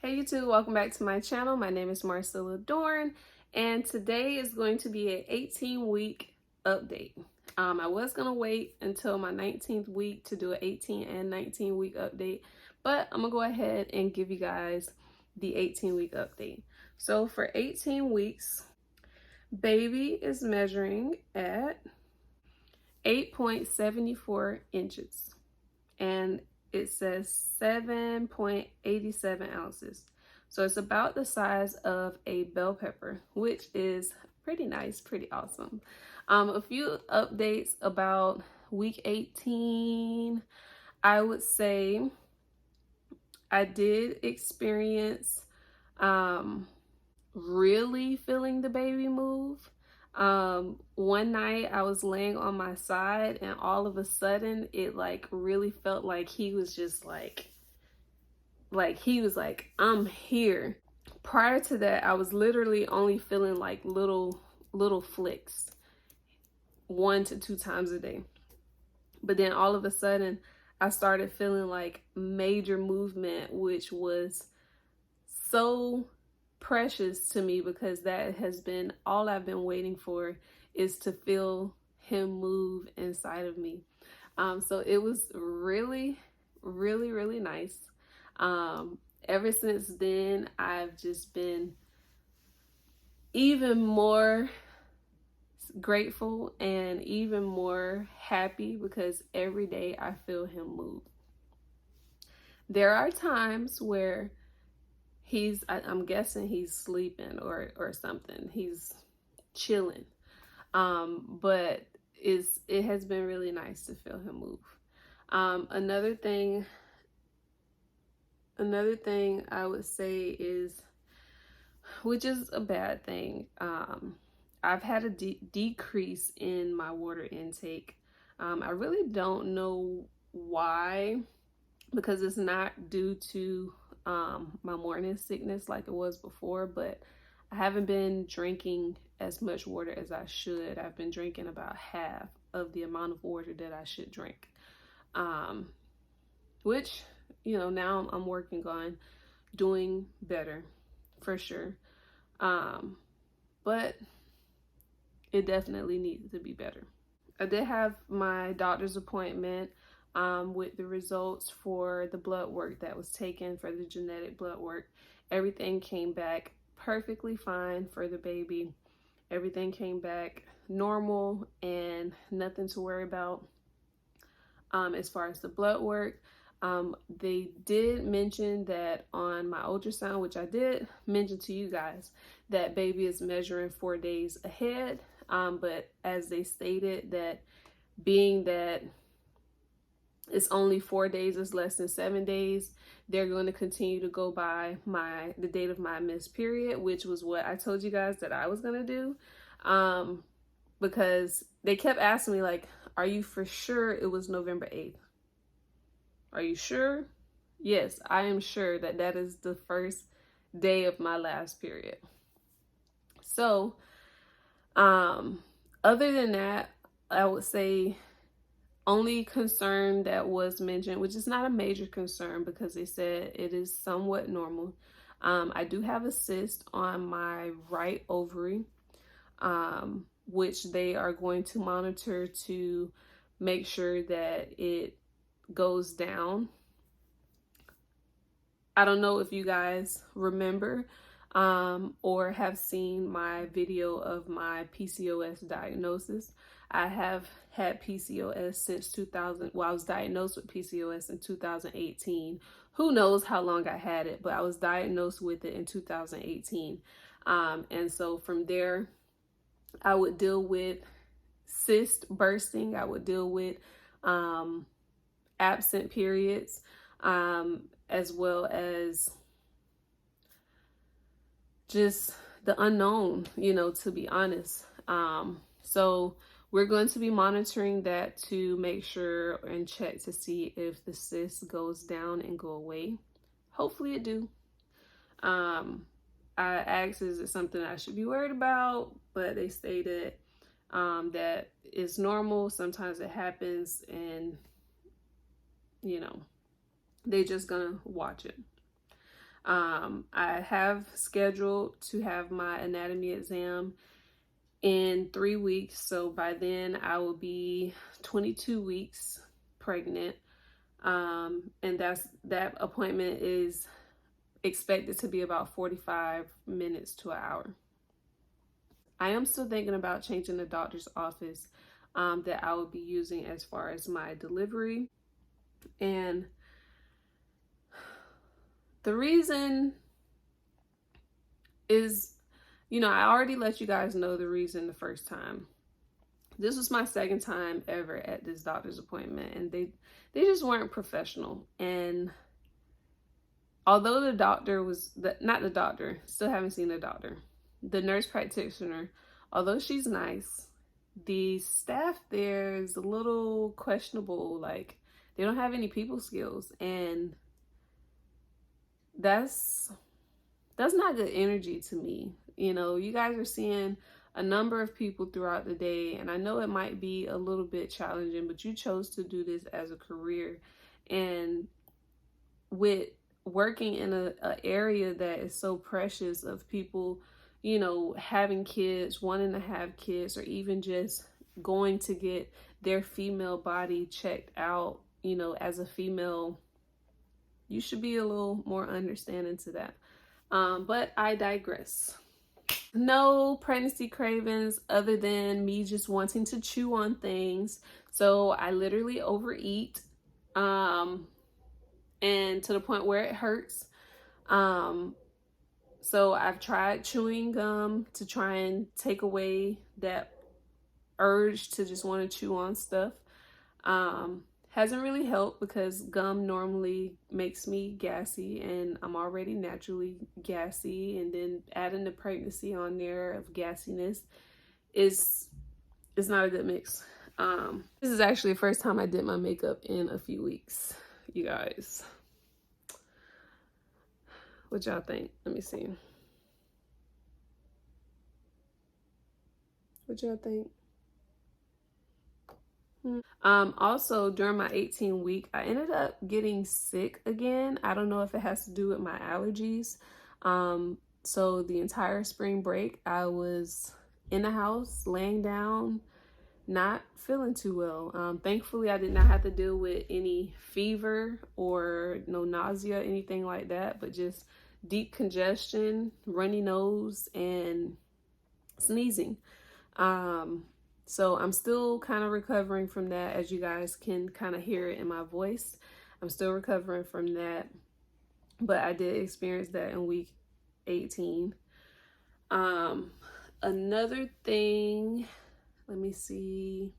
Hey YouTube, welcome back to my channel. My name is Marcella Dorn, and today is going to be an 18-week update. I was going to wait until my 19th week to do an 18 and 19-week update, but I'm going to go ahead and give you guys the 18-week update. So for 18 weeks, baby is measuring at 8.74 inches, and it says 7.87 ounces. So it's about the size of a bell pepper, which is pretty nice, pretty awesome. A few updates about week 18. I would say I did experience really feeling the baby move. One night I was laying on my side and all of a sudden it really felt like he was just like he was like, I'm here. Prior to that, I was literally only feeling like little flicks 1 to 2 times a day. But then all of a sudden I started feeling like major movement, which was so precious to me because that has been all I've been waiting for, is to feel him move inside of me. So it was really nice. Ever since then, I've just been even more grateful and even more happy because every day I feel him move. There are times where I'm guessing he's sleeping or something. He's chilling. But it has been really nice to feel him move. Another thing I would say is, which is a bad thing, I've had a decrease in my water intake. I really don't know why, because it's not due to my morning sickness like it was before, but I haven't been drinking as much water as I should. I've been drinking about half of the amount of water that I should drink, which, you know, now I'm working on doing better for sure, but it definitely needs to be better. I did have my doctor's appointment with the results for the blood work that was taken, for the genetic blood work. Everything came back perfectly fine for the baby. Everything came back normal and nothing to worry about. As far as the blood work, they did mention that on my ultrasound, which I did mention to you guys, that baby is measuring 4 days ahead. But as they stated, that being that it's only 4 days, it's less than 7 days, they're going to continue to go by the date of my missed period, which was what I told you guys that I was going to do. Because they kept asking me, like, are you for sure it was November 8th? Are you sure? Yes, I am sure that that is the first day of my last period. So, other than that, I would say only concern that was mentioned, which is not a major concern because they said it is somewhat normal. I do have a cyst on my right ovary, which they are going to monitor to make sure that it goes down. I don't know if you guys remember or have seen my video of my PCOS diagnosis. I have had PCOS since 2000. Well, I was diagnosed with PCOS in 2018. Who knows how long I had it, but I was diagnosed with it in 2018. And so from there, I would deal with cyst bursting. I would deal with absent periods, as well as just the unknown, you know, to be honest. So we're going to be monitoring that to make sure and check to see if the cyst goes down and go away. Hopefully it do. I asked, is it something I should be worried about? But they stated that it's normal. Sometimes it happens, and you know, they just gonna watch it. I have scheduled to have my anatomy exam in 3 weeks. So by then I will be 22 weeks pregnant. And that appointment is expected to be about 45 minutes to an hour. I am still thinking about changing the doctor's office that I will be using as far as my delivery. And the reason is, I already let you guys know the reason the first time. This was my second time ever at this doctor's appointment, and they just weren't professional. And although the doctor was not the doctor, still haven't seen the doctor, the nurse practitioner, although she's nice, the staff there is a little questionable. Like, they don't have any people skills, and that's not good energy to me. You guys are seeing a number of people throughout the day, and I know it might be a little bit challenging, but you chose to do this as a career. And with working in a area that is so precious of people, having kids, wanting to have kids, or even just going to get their female body checked out, as a female, you should be a little more understanding to that. But I digress. No pregnancy cravings other than me just wanting to chew on things. So I literally overeat, and to the point where it hurts. So I've tried chewing gum to try and take away that urge to just want to chew on stuff. Hasn't really helped because gum normally makes me gassy, and I'm already naturally gassy, and then adding the pregnancy on there of gassiness is not a good mix. This is actually the first time I did my makeup in a few weeks, you guys. What y'all think? Let me see. What y'all think? Also, during my 18 week, I ended up getting sick again. I don't know if it has to do with my allergies. So the entire spring break, I was in the house, laying down, not feeling too well. Thankfully, I did not have to deal with any fever or no nausea, anything like that, but just deep congestion, runny nose, and sneezing. So I'm still kind of recovering from that, as you guys can kind of hear it in my voice. I'm still recovering from that, but I did experience that in week 18. Another thing, let me see.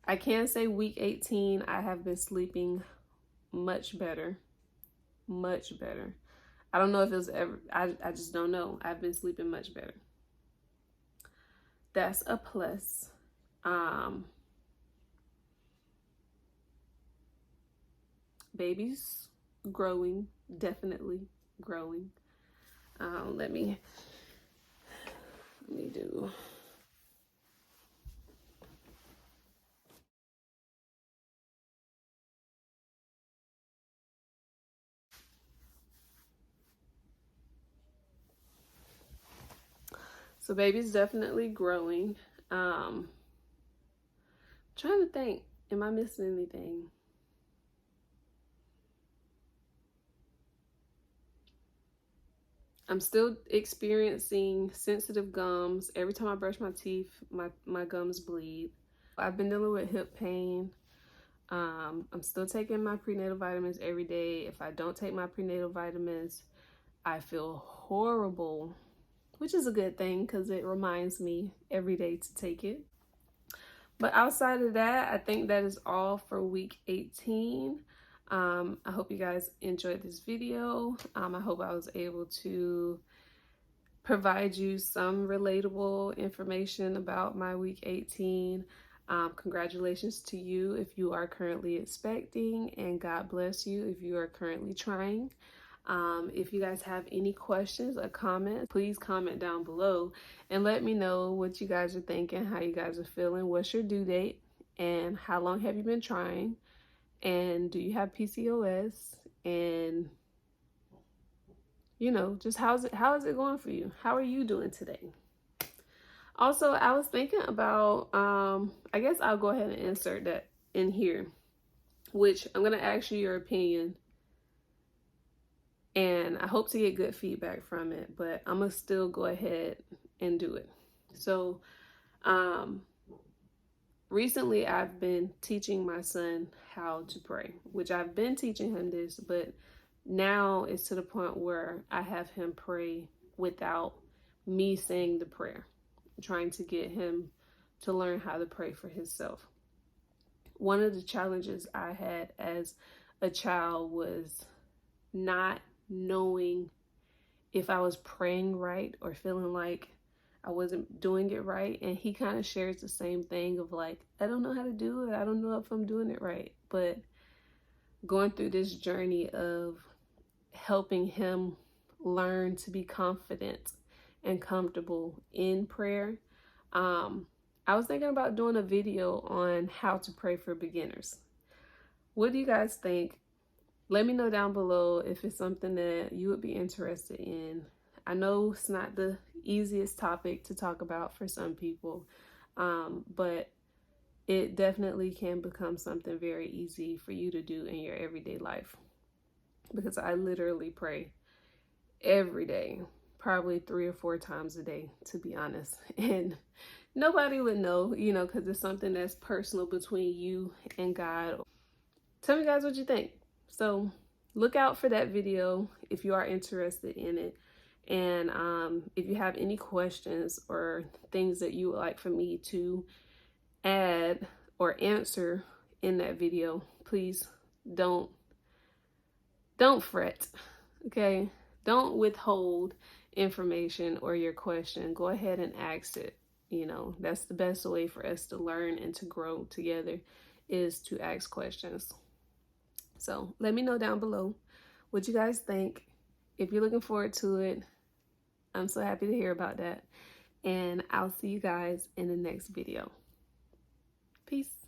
I can say week 18, I have been sleeping much better. Much better. I don't know if it was ever, I just don't know. I've been sleeping much better. That's a plus. Baby's growing, definitely growing. Let me do. So baby's definitely growing. Trying to think, am I missing anything? I'm still experiencing sensitive gums. Every time I brush my teeth, my gums bleed. I've been dealing with hip pain. I'm still taking my prenatal vitamins every day. If I don't take my prenatal vitamins, I feel horrible, which is a good thing because it reminds me every day to take it. But outside of that, I think that is all for week 18. I hope you guys enjoyed this video. I hope I was able to provide you some relatable information about my week 18. Congratulations to you if you are currently expecting, and God bless you if you are currently trying. If you guys have any questions or comments, please comment down below and let me know what you guys are thinking, how you guys are feeling, what's your due date, and how long have you been trying, and do you have PCOS, and you know, just how is it going for you? How are you doing today? Also, I was thinking about, I guess I'll go ahead and insert that in here, which I'm going to ask you your opinion, and I hope to get good feedback from it, but I'm going to still go ahead and do it. So, recently I've been teaching my son how to pray, which I've been teaching him this, but now it's to the point where I have him pray without me saying the prayer, trying to get him to learn how to pray for himself. One of the challenges I had as a child was not knowing if I was praying right or feeling like I wasn't doing it right. And he kind of shares the same thing of like, I don't know how to do it. I don't know if I'm doing it right. But going through this journey of helping him learn to be confident and comfortable in prayer, I was thinking about doing a video on how to pray for beginners. What do you guys think? Let me know down below if it's something that you would be interested in. I know it's not the easiest topic to talk about for some people, but it definitely can become something very easy for you to do in your everyday life. Because I literally pray every day, probably 3 or 4 times a day, to be honest. And nobody would know, you know, because it's something that's personal between you and God. Tell me guys what you think. So look out for that video if you are interested in it. And if you have any questions or things that you would like for me to add or answer in that video, please don't fret, okay? Don't withhold information or your question. Go ahead and ask it. You know, that's the best way for us to learn and to grow together, is to ask questions. So let me know down below what you guys think. If you're looking forward to it, I'm so happy to hear about that. And I'll see you guys in the next video. Peace.